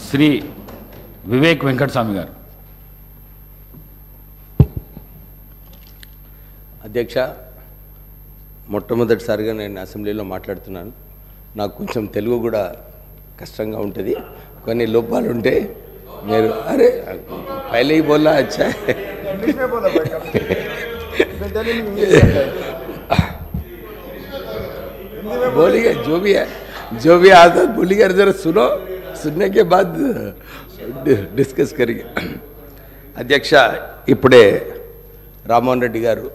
శ్రీ వివేక్ వెంకటస్వామి గారు. అధ్యక్ష, మొట్టమొదటిసారిగా నేను అసెంబ్లీలో మాట్లాడుతున్నాను. నాకు కొంచెం తెలుగు కూడా కష్టంగా ఉంటుంది, కొన్ని లోపాలు ఉంటే మీరు అరే పहले ही बोला अच्छा है बोलिए जो भी आता बोलिए, जरा सुनो, सुनने के बाद डिस्कस करिए. అధ్యక్ష, ఇప్పుడే రామ్మోహన్ రెడ్డి గారు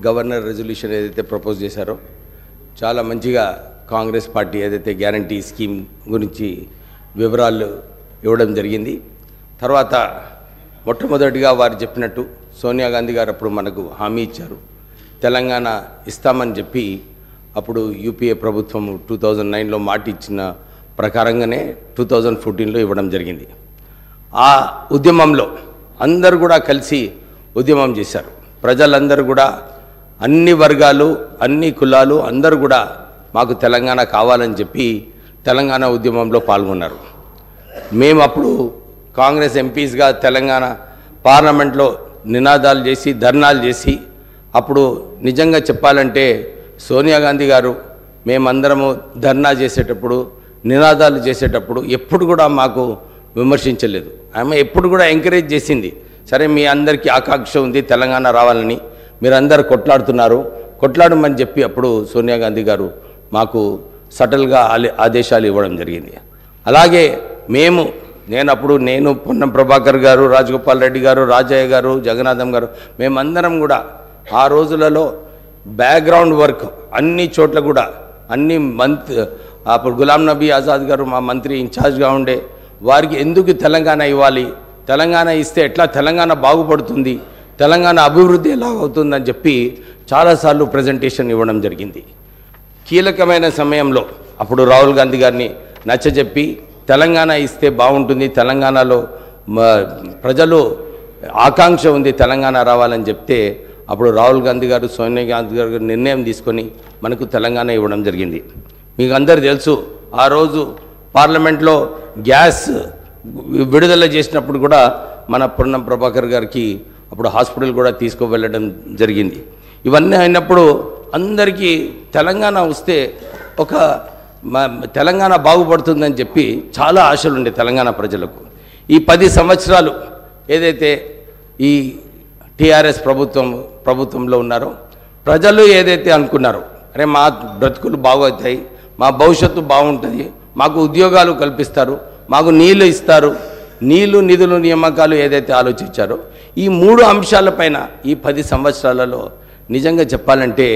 గవర్నర్ రెజల్యూషన్ ఏదైతే ప్రపోజ్ చేశారో చాలా మంచిగా కాంగ్రెస్ పార్టీ ఏదైతే గ్యారంటీ స్కీమ్ గురించి వివరాలు ఇవ్వడం జరిగింది. తర్వాత మొట్టమొదటిగా వారు చెప్పినట్టు సోనియా గాంధీ గారు అప్పుడు మనకు హామీ ఇచ్చారు, తెలంగాణ ఇస్తామని చెప్పి అప్పుడు యూపీఏ ప్రభుత్వం 2009లో మాట ఇచ్చిన ప్రకారంగానే 2014లో ఇవ్వడం జరిగింది. ఆ ఉద్యమంలో అందరూ కూడా కలిసి ఉద్యమం చేశారు. ప్రజలందరూ కూడా అన్ని వర్గాలు అన్ని కులాలు అందరూ కూడా మాకు తెలంగాణ కావాలని చెప్పి తెలంగాణ ఉద్యమంలో పాల్గొన్నారు. మేము అప్పుడు కాంగ్రెస్ ఎంపీస్గా తెలంగాణ పార్లమెంట్లో నినాదాలు చేసి ధర్నాలు చేసి, అప్పుడు నిజంగా చెప్పాలంటే సోనియా గాంధీ గారు మేమందరము ధర్నా చేసేటప్పుడు నినాదాలు చేసేటప్పుడు ఎప్పుడు కూడా మాకు విమర్శించలేదు. ఆమె ఎప్పుడు కూడా ఎంకరేజ్ చేసింది, సరే మీ అందరికీ ఆకాంక్ష ఉంది తెలంగాణ రావాలని, మీరందరూ కొట్లాడమని చెప్పి అప్పుడు సోనియా గాంధీ గారు మాకు సటల్గా ఆదేశాలు ఇవ్వడం జరిగింది. అలాగే నేను పొన్నం ప్రభాకర్ గారు, రాజగోపాల్ రెడ్డి గారు, రాజయ్య గారు, జగన్నాథం గారు, మేమందరం కూడా ఆ రోజులలో బ్యాక్గ్రౌండ్ వర్క్ అన్ని చోట్ల కూడా అప్పుడు గులాం నబీ ఆజాద్ గారు మా మంత్రి ఇన్ఛార్జ్గా ఉండే, వారికి ఎందుకు తెలంగాణ ఇవ్వాలి, తెలంగాణ ఇస్తే ఎట్లా తెలంగాణ బాగుపడుతుంది, తెలంగాణ అభివృద్ధి ఎలా అవుతుందని చెప్పి చాలాసార్లు ప్రజెంటేషన్ ఇవ్వడం జరిగింది. కీలకమైన సమయంలో అప్పుడు రాహుల్ గాంధీ గారిని నచ్చజెప్పి తెలంగాణ ఇస్తే బాగుంటుంది, తెలంగాణలో ప్రజలు ఆకాంక్ష ఉంది తెలంగాణ రావాలని చెప్తే అప్పుడు రాహుల్ గాంధీ గారు సోనియా గాంధీ గారు నిర్ణయం తీసుకొని మనకు తెలంగాణ ఇవ్వడం జరిగింది. మీకు అందరు తెలుసు, ఆ రోజు పార్లమెంట్లో గ్యాస్ విడుదల చేసినప్పుడు కూడా మన పొన్నం ప్రభాకర్ గారికి అప్పుడు హాస్పిటల్ కూడా తీసుకువెళ్ళడం జరిగింది. ఇవన్నీ అయినప్పుడు అందరికీ తెలంగాణ వస్తే ఒక తెలంగాణ బాగుపడుతుందని చెప్పి చాలా ఆశలు ఉండే తెలంగాణ ప్రజలకు. ఈ 10 సంవత్సరాలు ఏదైతే ఈ టీఆర్ఎస్ ప్రభుత్వంలో ఉన్నారో ప్రజలు ఏదైతే అనుకున్నారో, అరే మా బ్రతుకులు బాగవుతాయి, మా భవిష్యత్తు బాగుంటుంది, మాకు ఉద్యోగాలు కల్పిస్తారు, మాకు నీళ్లు ఇస్తారు, నిధులు నియామకాలు ఏదైతే ఆలోచించారో ఈ 3 అంశాలపైన ఈ 10 సంవత్సరాలలో నిజంగా చెప్పాలంటే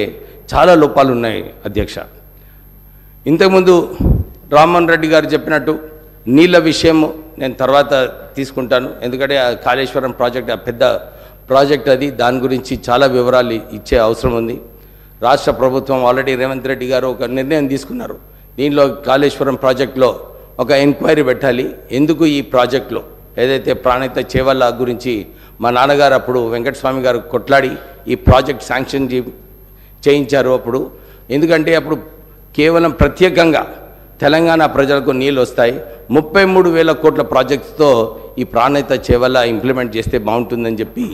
చాలా లోపాలు ఉన్నాయి అధ్యక్ష. ఇంతకుముందు రామ్మోహన్ రెడ్డి గారు చెప్పినట్టు నీళ్ళ విషయము నేను తర్వాత తీసుకుంటాను, ఎందుకంటే ఆ కాళేశ్వరం ప్రాజెక్ట్ పెద్ద ప్రాజెక్ట్, అది దాని గురించి చాలా వివరాలు ఇచ్చే అవసరం ఉంది. రాష్ట్ర ప్రభుత్వం ఆల్రెడీ రేవంత్ రెడ్డి గారు ఒక నిర్ణయం తీసుకున్నారు, దీనిలో కాళేశ్వరం ప్రాజెక్టులో ఒక ఎంక్వైరీ పెట్టాలి. ఎందుకు ఈ ప్రాజెక్టులో ఏదైతే ప్రాణహిత చేవల్ల గురించి మా నాన్నగారు అప్పుడు వెంకటస్వామి గారు కొట్లాడి ఈ ప్రాజెక్ట్ శాంక్షన్ చేయించారు అప్పుడు. ఎందుకంటే అప్పుడు కేవలం ప్రత్యేకంగా తెలంగాణ ప్రజలకు నీళ్ళు వస్తాయి, 33,000 కోట్ల ప్రాజెక్ట్స్తో ఈ ప్రాణహిత చేవల్ల ఇంప్లిమెంట్ చేస్తే బాగుంటుందని చెప్పి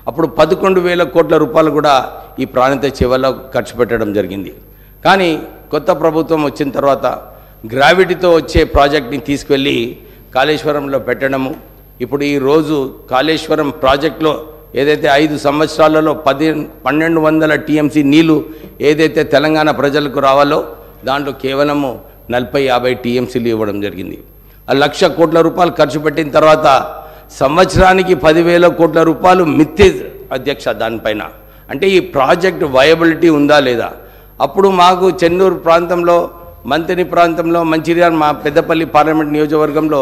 అప్పుడు 11,000 కోట్ల రూపాయలు కూడా ఈ ప్రాణహిత చేవల్ల ఖర్చు పెట్టడం జరిగింది. కానీ కొత్త ప్రభుత్వం వచ్చిన తర్వాత గ్రావిటీతో వచ్చే ప్రాజెక్ట్ని తీసుకెళ్ళి కాళేశ్వరంలో పెట్టడము, ఇప్పుడు ఈరోజు కాళేశ్వరం ప్రాజెక్టులో ఏదైతే 5 సంవత్సరాలలో 1,200 టీఎంసీ నీళ్ళు ఏదైతే తెలంగాణ ప్రజలకు రావాలో దాంట్లో కేవలము 40-50 టీఎంసీలు ఇవ్వడం జరిగింది. 1,00,000 కోట్ల రూపాయలు ఖర్చు పెట్టిన తర్వాత సంవత్సరానికి 10,000 కోట్ల రూపాయలు మిత్తి అధ్యక్ష దానిపైన. అంటే ఈ ప్రాజెక్ట్ వయబిలిటీ ఉందా లేదా? అప్పుడు మాకు చెన్నూరు ప్రాంతంలో, మంతిని ప్రాంతంలో, మంచిర్యాల మా పెద్దపల్లి పార్లమెంట్ నియోజకవర్గంలో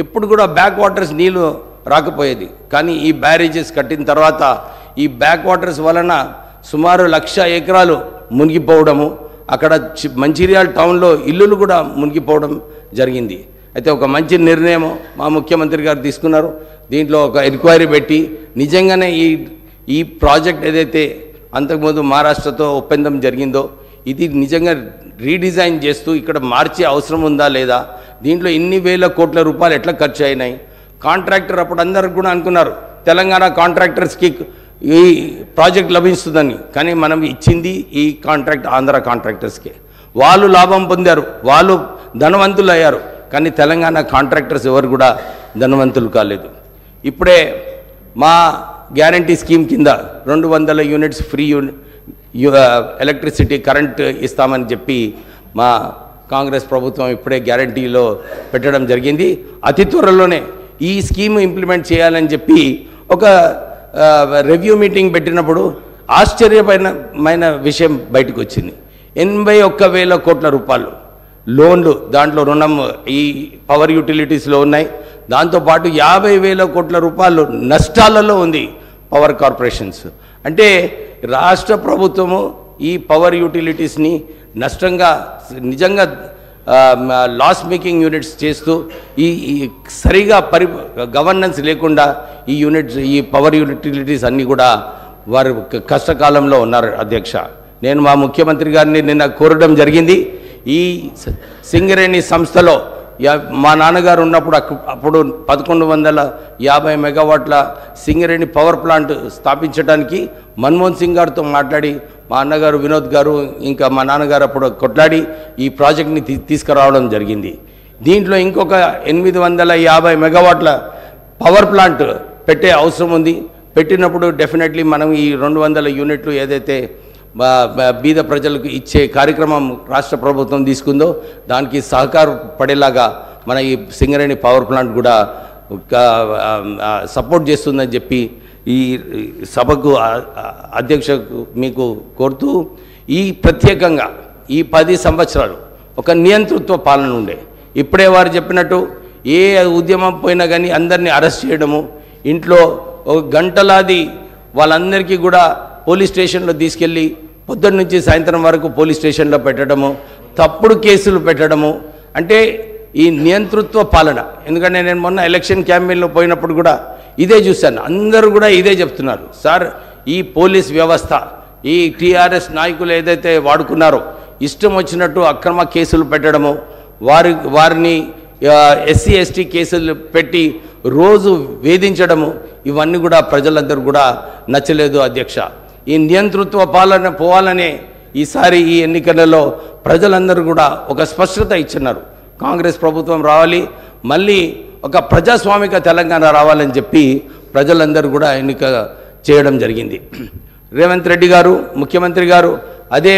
ఎప్పుడు కూడా బ్యాక్ వాటర్స్ నీళ్ళు రాకపోయేది. కానీ ఈ బ్యారేజెస్ కట్టిన తర్వాత ఈ బ్యాక్ వాటర్స్ వలన సుమారు 1,00,000 ఎకరాలు మునిగిపోవడము, అక్కడ మంచిర్యాల టౌన్లో ఇల్లులు కూడా మునిగిపోవడం జరిగింది. అయితే ఒక మంచి నిర్ణయం మా ముఖ్యమంత్రి గారు తీసుకున్నారు, దీంట్లో ఒక ఎంక్వైరీ పెట్టి నిజంగానే ఈ ప్రాజెక్ట్ ఏదైతే అంతకుముందు మహారాష్ట్రతో ఒప్పందం జరిగిందో ఇది నిజంగా రీడిజైన్ చేస్తూ ఇక్కడ మార్చే అవసరం ఉందా లేదా, దీంట్లో ఇన్ని వేల కోట్ల రూపాయలు ఎట్లా ఖర్చు అయినాయి? కాంట్రాక్టర్ అప్పుడు అందరికి కూడా అనుకున్నారు తెలంగాణ కాంట్రాక్టర్స్కి ఈ ప్రాజెక్ట్ లభిస్తుందని, కానీ మనం ఇచ్చింది ఈ కాంట్రాక్ట్ ఆంధ్ర కాంట్రాక్టర్స్కే. వాళ్ళు లాభం పొందారు, వాళ్ళు ధనవంతులు అయ్యారు, కానీ తెలంగాణ కాంట్రాక్టర్స్ ఎవరు కూడా ధనవంతులు కాలేదు. ఇప్పుడే మా గ్యారంటీ స్కీమ్ కింద 200 యూనిట్స్ ఫ్రీ ఎలక్ట్రిసిటీ కరెంట్ ఇస్తామని చెప్పి మా కాంగ్రెస్ ప్రభుత్వం ఇప్పుడే గ్యారంటీలో పెట్టడం జరిగింది. అతి త్వరలోనే ఈ స్కీమ్ ఇంప్లిమెంట్ చేయాలని చెప్పి ఒక రివ్యూ మీటింగ్ పెట్టినప్పుడు ఆశ్చర్యమైన విషయం బయటకు వచ్చింది. 81,000 కోట్ల రూపాయలు లోన్లు, దాంట్లో రుణం ఈ పవర్ యూటిలిటీస్లో ఉన్నాయి. దాంతోపాటు 50,000 కోట్ల రూపాయలు నష్టాలలో ఉంది పవర్ కార్పొరేషన్స్. అంటే రాష్ట్ర ప్రభుత్వము ఈ పవర్ యూటిలిటీస్ని నష్టంగా నిజంగా లాస్ మేకింగ్ యూనిట్స్ చేస్తూ ఈ సరిగా గవర్నెన్స్ లేకుండా ఈ పవర్ యూటిలిటీస్ అన్నీ కూడా వారు కష్టకాలంలో ఉన్నారు. అధ్యక్ష, నేను మా ముఖ్యమంత్రి గారిని నిన్న కోరడం జరిగింది. ఈ సింగరేణి సంస్థలో మా నాన్నగారు ఉన్నప్పుడు అప్పుడు 1150 మెగావాట్ల సింగరేణి పవర్ ప్లాంట్ స్థాపించడానికి మన్మోహన్ సింగ్ గారితో మాట్లాడి మా అన్నగారు వినోద్ గారు ఇంకా మా నాన్నగారు అప్పుడు కొట్లాడి ఈ ప్రాజెక్ట్ని తీసుకురావడం జరిగింది. దీంట్లో ఇంకొక 850 మెగావాట్ల పవర్ ప్లాంట్ పెట్టే అవసరం ఉంది. పెట్టినప్పుడు డెఫినెట్లీ మనం ఈ 200 యూనిట్లు ఏదైతే బీద ప్రజలకు ఇచ్చే కార్యక్రమం రాష్ట్ర ప్రభుత్వం తీసుకుందో దానికి సహకారపడేలాగా మన ఈ సింగరేణి పవర్ ప్లాంట్ కూడా సపోర్ట్ చేస్తుందని చెప్పి ఈ సభకు అధ్యక్షకు మీకు కోరుతూ, ఈ ప్రత్యేకంగా ఈ 10 సంవత్సరాలు ఒక నియంతృత్వ పాలన ఉండే. ఇప్పుడే వారు చెప్పినట్టు ఏ ఉద్యమం పోయినా కానీ అందరినీ అరెస్ట్ చేయడము, ఇంట్లో ఒక గంటలాది వాళ్ళందరికీ కూడా పోలీస్ స్టేషన్లో తీసుకెళ్ళి పొద్దున్న నుంచి సాయంత్రం వరకు పోలీస్ స్టేషన్లో పెట్టడము, తప్పుడు కేసులు పెట్టడము, అంటే ఈ నియంతృత్వ పాలన. ఎందుకంటే నేను మొన్న ఎలక్షన్ క్యాంపెయిన్లో పోయినప్పుడు కూడా ఇదే చూశాను. అందరూ కూడా ఇదే చెప్తున్నారు, సార్ ఈ పోలీస్ వ్యవస్థ ఈ టీఆర్ఎస్ నాయకులు ఏదైతే వాడుకున్నారో ఇష్టం వచ్చినట్టు అక్రమ కేసులు పెట్టడము, వారిని ఎస్సీ ఎస్టీ కేసులు పెట్టి రోజు వేధించడము, ఇవన్నీ కూడా ప్రజలందరూ కూడా నచ్చలేదు. అధ్యక్ష, ఈ నియంతృత్వ పాలన పోవాలనే ఈసారి ఈ ఎన్నికలలో ప్రజలందరూ కూడా ఒక స్పష్టత ఇచ్చినారు. కాంగ్రెస్ ప్రభుత్వం రావాలి, మళ్ళీ ఒక ప్రజాస్వామిక తెలంగాణ రావాలని చెప్పి ప్రజలందరూ కూడా ఎన్నిక చేయడం జరిగింది. రేవంత్ రెడ్డి గారు ముఖ్యమంత్రి గారు అదే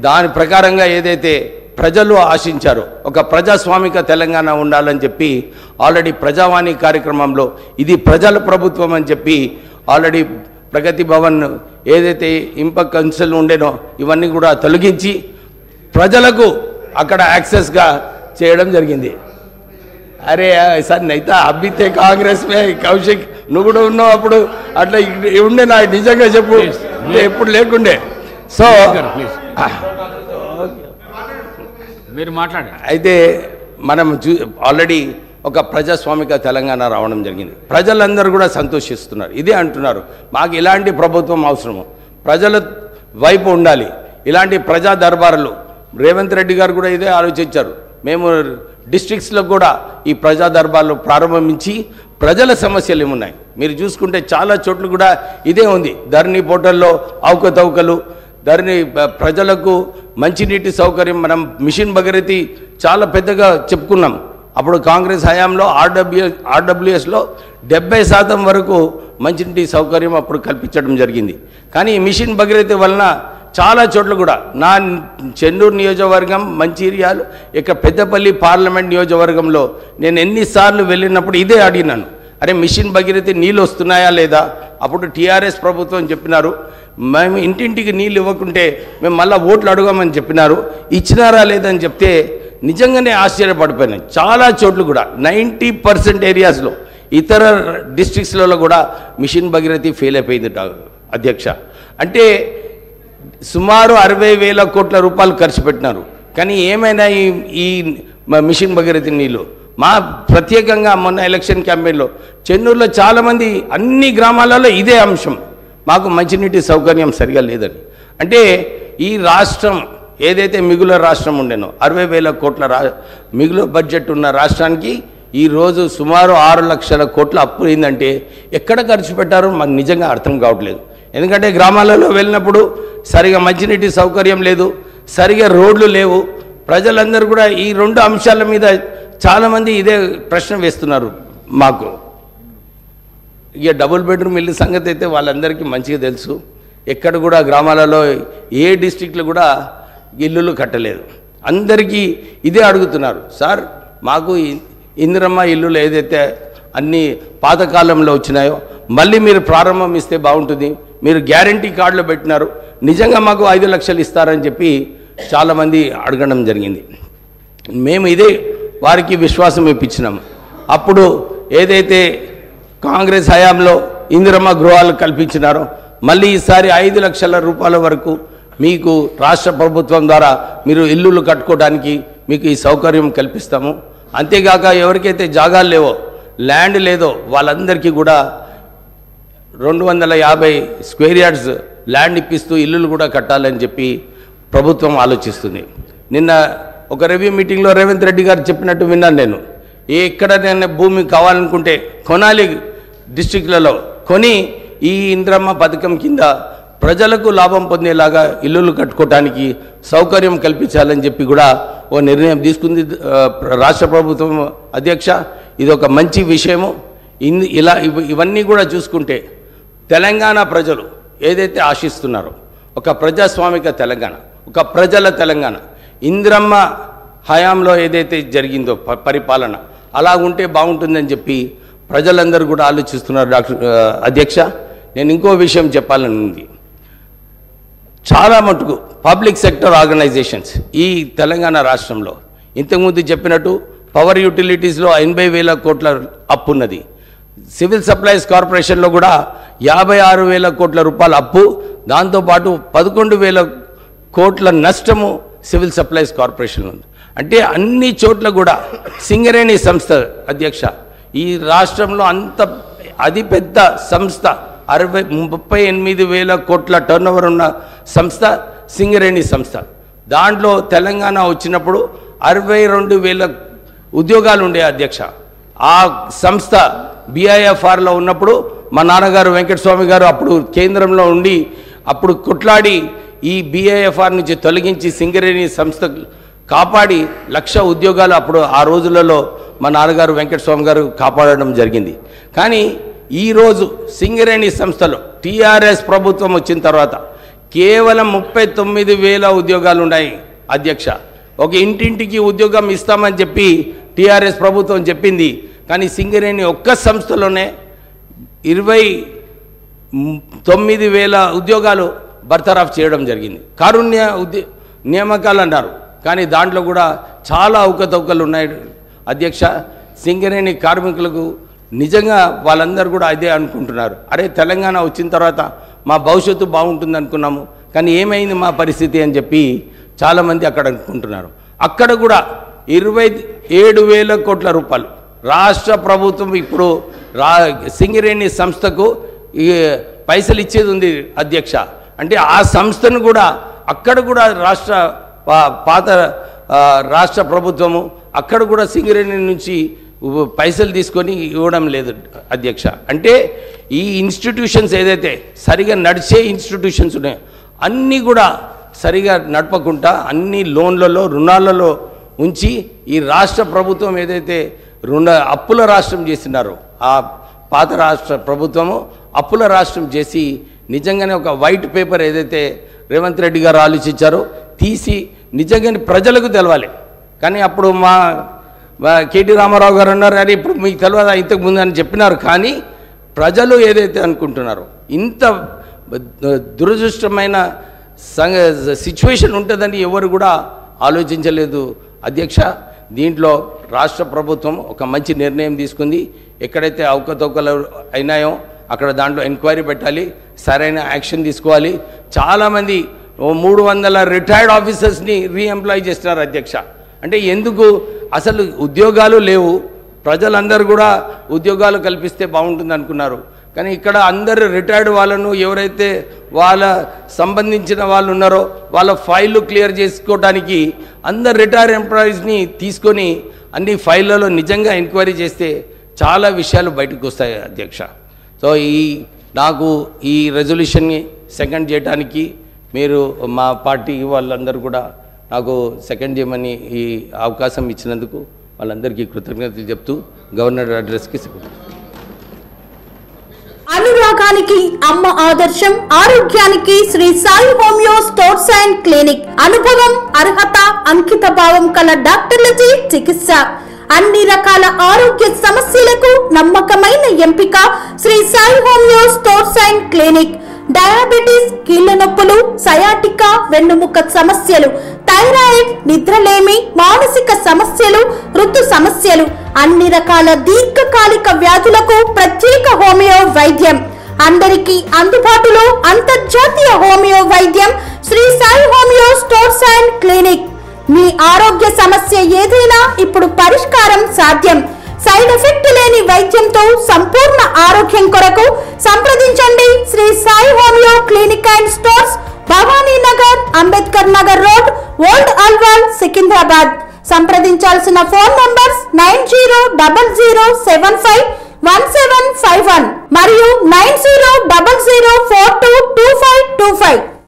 దాని ప్రకారంగా ఏదైతే ప్రజలు ఆశించారో ఒక ప్రజాస్వామిక తెలంగాణ ఉండాలని చెప్పి ఆల్రెడీ ప్రజావాణి కార్యక్రమంలో ఇది ప్రజల ప్రభుత్వం అని చెప్పి ఆల్రెడీ ప్రగతి భవన్ ఏదైతే ఇంపాక్ట్ కౌన్సిల్ ఉండేనో ఇవన్నీ కూడా తొలగించి ప్రజలకు అక్కడ యాక్సెస్గా చేయడం జరిగింది. అరే సార్ నైతే అబ్బితే కాంగ్రెస్ మే కౌశిక్ నువ్వు కూడా ఉన్నావు అప్పుడు, అట్లా ఉండే నా నిజంగా చెప్పు, ఎప్పుడు లేకుండే. సో మీరు మాట్లాడండి. అయితే మనం ఆల్రెడీ ఒక ప్రజాస్వామిక తెలంగాణ రావడం జరిగింది. ప్రజలందరూ కూడా సంతోషిస్తున్నారు, ఇదే అంటున్నారు, మాకు ఇలాంటి ప్రభుత్వం అవసరము, ప్రజల వైపు ఉండాలి, ఇలాంటి ప్రజా దర్బారులు. రేవంత్ రెడ్డి గారు కూడా ఇదే ఆలోచించారు. మేము డిస్ట్రిక్ట్స్లో కూడా ఈ ప్రజా దర్బార్లు ప్రారంభించి ప్రజల సమస్యలు ఏమున్నాయి మీరు చూసుకుంటే చాలా చోట్ల కూడా ఇదే ఉంది. ధరణి పోర్టల్లో అవకతవకలు, ధరణి ప్రజలకు మంచినీటి సౌకర్యం, మనం మిషన్ భగీరథి చాలా పెద్దగా చెప్పుకున్నాం. అప్పుడు కాంగ్రెస్ హయాంలో ఆర్డబ్ల్యూఎస్లో 70% వరకు మంచినీటి సౌకర్యం అప్పుడు కల్పించడం జరిగింది. కానీ ఈ మిషన్ భగీరథి వలన చాలా చోట్ల కూడా నా చెన్నూరు నియోజకవర్గం, మంచిర్యాల, ఇక పెద్దపల్లి పార్లమెంట్ నియోజకవర్గంలో నేను ఎన్నిసార్లు వెళ్ళినప్పుడు ఇదే అడిగినాను, అరే మిషన్ భగీరథి నీళ్ళు వస్తున్నాయా లేదా? అప్పుడు టీఆర్ఎస్ ప్రభుత్వం చెప్పినారు, మేము ఇంటింటికి నీళ్ళు ఇవ్వకుంటే మేము మళ్ళీ ఓట్లు అడగమని చెప్పినారు. ఇచ్చినారా లేదని చెప్తే నిజంగానే ఆశ్చర్యపడిపోయినాయి. చాలా చోట్ల కూడా 90% ఏరియాస్లో ఇతర డిస్ట్రిక్ట్స్లలో కూడా మిషన్ భగీరథి ఫెయిల్ అయిపోయింది అధ్యక్ష. అంటే సుమారు 60,000 కోట్ల రూపాయలు ఖర్చు పెట్టినారు, కానీ ఏమైనా ఈ మిషన్ భగీరథి నీళ్ళు మా ప్రత్యేకంగా మొన్న ఎలక్షన్ క్యాంపెయిన్లో చెన్నూరులో చాలామంది అన్ని గ్రామాలలో ఇదే అంశం, మాకు మంచినీటి సౌకర్యం సరిగా లేదని. అంటే ఈ రాష్ట్రం ఏదైతే మిగులు రాష్ట్రం ఉండేనో 60,000 కోట్ల మిగులు బడ్జెట్ ఉన్న రాష్ట్రానికి ఈరోజు సుమారు 6 లక్షల కోట్ల అప్పు అయిందంటే ఎక్కడ ఖర్చు పెట్టారో మాకు నిజంగా అర్థం కావట్లేదు. ఎందుకంటే గ్రామాలలో వెళ్ళినప్పుడు సరిగా మంచినీటి సౌకర్యం లేదు, సరిగా రోడ్లు లేవు. ప్రజలందరూ కూడా ఈ 2 అంశాల మీద చాలామంది ఇదే ప్రశ్న వేస్తున్నారు మాకు. ఇక డబుల్ బెడ్రూమ్ ఇల్లు సంగతి అయితే వాళ్ళందరికీ మంచిగా తెలుసు. ఎక్కడ కూడా గ్రామాలలో ఏ డిస్ట్రిక్ట్లో కూడా ఇల్లులు కట్టలేదు. అందరికీ ఇదే అడుగుతున్నారు, సార్ మాకు ఇందిరమ్మ ఇల్లులు ఏదైతే అన్ని పాతకాలంలో వచ్చినాయో మళ్ళీ మీరు ప్రారంభం ఇస్తే బాగుంటుంది, మీరు గ్యారంటీ కార్డులు పెట్టినారు, నిజంగా మాకు 5 లక్షలు ఇస్తారని చెప్పి చాలామంది అడగడం జరిగింది. మేము ఇదే వారికి విశ్వాసం ఇప్పించినాము. అప్పుడు ఏదైతే కాంగ్రెస్ హయాంలో ఇందిరమ్మ గృహాలు కల్పించినారో మళ్ళీ ఈసారి 5 లక్షల రూపాయల వరకు మీకు రాష్ట్ర ప్రభుత్వం ద్వారా మీరు ఇల్లులు కట్టుకోవడానికి మీకు ఈ సౌకర్యం కల్పిస్తాము. అంతేగాక ఎవరికైతే జాగాలు లేవో, ల్యాండ్ లేదో వాళ్ళందరికీ కూడా 250 స్క్వేర్ యార్డ్స్ ల్యాండ్ ఇప్పిస్తూ ఇల్లులు కూడా కట్టాలని చెప్పి ప్రభుత్వం ఆలోచిస్తుంది. నిన్న ఒక రివ్యూ మీటింగ్లో రేవంత్ రెడ్డి గారు చెప్పినట్టు విన్నాను నేను. ఎక్కడైనా భూమి కావాలనుకుంటే కొనాలి, డిస్ట్రిక్ట్లలో కొని ఈ ఇందిరమ్మ పథకం కింద ప్రజలకు లాభం పొందేలాగా ఇల్లులు కట్టుకోవడానికి సౌకర్యం కల్పించాలని చెప్పి కూడా ఓ నిర్ణయం తీసుకుంది రాష్ట్ర ప్రభుత్వం. అధ్యక్ష, ఇది ఒక మంచి విషయము. ఇలా ఇవన్నీ కూడా చూసుకుంటే తెలంగాణ ప్రజలు ఏదైతే ఆశిస్తున్నారో ఒక ప్రజాస్వామిక తెలంగాణ, ఒక ప్రజల తెలంగాణ, ఇందిరమ్మ హయాంలో ఏదైతే జరిగిందో పరిపాలన అలా ఉంటే బాగుంటుందని చెప్పి ప్రజలందరూ కూడా ఆలోచిస్తున్నారు. అధ్యక్ష, నేను ఇంకో విషయం చెప్పాలని ఉంది. చాలా మటుకు పబ్లిక్ సెక్టర్ ఆర్గనైజేషన్స్ ఈ తెలంగాణ రాష్ట్రంలో ఇంతకుముందు చెప్పినట్టు పవర్ యూటిలిటీస్లో 80,000 కోట్ల అప్పు ఉన్నది. సివిల్ సప్లైస్ కార్పొరేషన్లో కూడా 56,000 కోట్ల రూపాయల అప్పు, దాంతోపాటు 11,000 కోట్ల నష్టము సివిల్ సప్లైస్ కార్పొరేషన్ ఉంది. అంటే అన్ని చోట్ల కూడా సింగరేణి సంస్థ అధ్యక్ష ఈ రాష్ట్రంలో అంత అది పెద్ద సంస్థ, 38,000 కోట్ల టర్నోవర్ ఉన్న సంస్థ సింగరేణి సంస్థ. దాంట్లో తెలంగాణ వచ్చినప్పుడు 62,000 ఉద్యోగాలు ఉండే అధ్యక్ష. ఆ సంస్థ BIFRలో ఉన్నప్పుడు మా నాన్నగారు వెంకటస్వామి గారు అప్పుడు కేంద్రంలో ఉండి అప్పుడు కొట్లాడి ఈ BIFR నుంచి తొలగించి సింగరేణి సంస్థ కాపాడి 1,00,000 ఉద్యోగాలు అప్పుడు ఆ రోజులలో మా నాన్నగారు వెంకటస్వామి గారు కాపాడడం జరిగింది. కానీ ఈరోజు సింగరేణి సంస్థలో TRS ప్రభుత్వం వచ్చిన తర్వాత కేవలం 39,000 ఉద్యోగాలు ఉన్నాయి అధ్యక్ష. ఒక ఇంటింటికి ఉద్యోగం ఇస్తామని చెప్పి TRS ప్రభుత్వం చెప్పింది. కానీ సింగరేణి ఒక్క సంస్థలోనే 29,000 ఉద్యోగాలు బర్తరఫ్ చేయడం జరిగింది. కారుణ్య నియామకాలు అన్నారు, కానీ దాంట్లో కూడా చాలా అవకతవకలు ఉన్నాయి అధ్యక్ష. సింగరేణి కార్మికులకు నిజంగా వాళ్ళందరూ కూడా అదే అనుకుంటున్నారు, అరే తెలంగాణ వచ్చిన తర్వాత మా భవిష్యత్తు బాగుంటుంది అనుకున్నాము, కానీ ఏమైంది మా పరిస్థితి అని చెప్పి చాలామంది అక్కడ అనుకుంటున్నారు. అక్కడ కూడా 27,000 కోట్ల రూపాయలు రాష్ట్ర ప్రభుత్వం ఇప్పుడు సింగరేణి సంస్థకు పైసలు ఇచ్చేది ఉంది అధ్యక్ష. అంటే ఆ సంస్థను కూడా అక్కడ కూడా పాత రాష్ట్ర ప్రభుత్వము అక్కడ కూడా సింగరేణి నుంచి పైసలు తీసుకొని ఇవ్వడం లేదు అధ్యక్ష. అంటే ఈ ఇన్స్టిట్యూషన్స్ ఏదైతే సరిగా నడిచే ఇన్స్టిట్యూషన్స్ ఉన్నాయో అన్నీ కూడా సరిగా నడపకుండా అన్ని లోన్లలో రుణాలలో ఉంచి ఈ రాష్ట్ర ప్రభుత్వం ఏదైతే అప్పుల రాష్ట్రం చేస్తున్నారో ఆ పాత రాష్ట్ర ప్రభుత్వము అప్పుల రాష్ట్రం చేసి నిజంగానే ఒక వైట్ పేపర్ ఏదైతే రేవంత్ రెడ్డి గారు ఆలోచించారో తీసి నిజంగానే ప్రజలకు తెలవాలి. కానీ అప్పుడు మా కేటీ రామారావు గారు అన్నారు, అని ఇప్పుడు మీకు తెలియదా ఇంతకు ముందు అని చెప్పినారు. కానీ ప్రజలు ఏదైతే అనుకుంటున్నారో ఇంత దురదృష్టమైన సిచ్యువేషన్ ఉంటుందని ఎవరు కూడా ఆలోచించలేదు అధ్యక్ష. దీంట్లో రాష్ట్ర ప్రభుత్వం ఒక మంచి నిర్ణయం తీసుకుంది. ఎక్కడైతే అవకతవకలు అయినాయో అక్కడ దాంట్లో ఎంక్వైరీ పెట్టాలి, సరైన యాక్షన్ తీసుకోవాలి. చాలామంది 300 రిటైర్డ్ ఆఫీసర్స్ని రీఎంప్లాయ్ చేస్తున్నారు అధ్యక్ష. అంటే ఎందుకు అసలు ఉద్యోగాలు లేవు, ప్రజలందరూ కూడా ఉద్యోగాలు కల్పిస్తే బాగుంటుంది అనుకున్నారు. కానీ ఇక్కడ అందరు రిటైర్డ్ వాళ్ళను ఎవరైతే వాళ్ళ సంబంధించిన వాళ్ళు ఉన్నారో వాళ్ళ ఫైళ్ళు క్లియర్ చేసుకోవడానికి అందరు రిటైర్డ్ ఎంప్లాయీస్ని తీసుకొని అన్ని ఫైళ్ళలో నిజంగా ఎంక్వైరీ చేస్తే చాలా విషయాలు బయటకు వస్తాయి అధ్యక్ష. సో నాకు ఈ రెజల్యూషన్ని సెకండ్ చేయడానికి మీరు మా పార్టీ వాళ్ళందరూ కూడా నాకు సెకండ్ చేయమని ఈ అవకాశం ఇచ్చినందుకు వాళ్ళందరికీ కృతజ్ఞతలు చెప్తూ గవర్నర్ అడ్రస్కి అనురాగానికి అమ్మ ఆదర్శం, ఆరోగ్యానికి Shri Sai homeo stores and clinic. అనుభవం, అర్హత, అంకిత భావం కల డాక్టర్లచే చికిత్స. అన్ని రకాల ఆరోగ్య సమస్యలకు నమ్మకమైన ఎంపిక Shri Sai homeo stores and clinic. Diabetes, కీళ్ల నొప్పులు, సయాటికా, వెన్నుముక సమస్యలు, థైరాయిడ్, నిద్రలేమి, మానసిక సమస్యలు, ఋతు సమస్యలు, అన్ని రకాల దీర్ఘకాలిక వ్యాధులకు ప్రత్యేక హోమియో వైద్యం. అందరికీ అందుబాటులో అంతర్జాతీయ హోమియో వైద్యం Sri Sai homeo stores and clinic. మీ ఆరోగ్య సమస్య ఏదైనా ఇప్పుడు పరిష్కారం సాధ్యం. సైడ్ ఎఫెక్ట్ లేని వైద్యంతో సంపూర్ణ ఆరోగ్యం కొరకు సంప్రదించండి Sri Sai homeo clinic and stores, Bhavani Nagar, Ambedkar Nagar road, old Alwal, Secunderabad. సంప్రదించాల్సిన ఫోన్ నంబర్స్ 9000751751 మరియు 9000422525.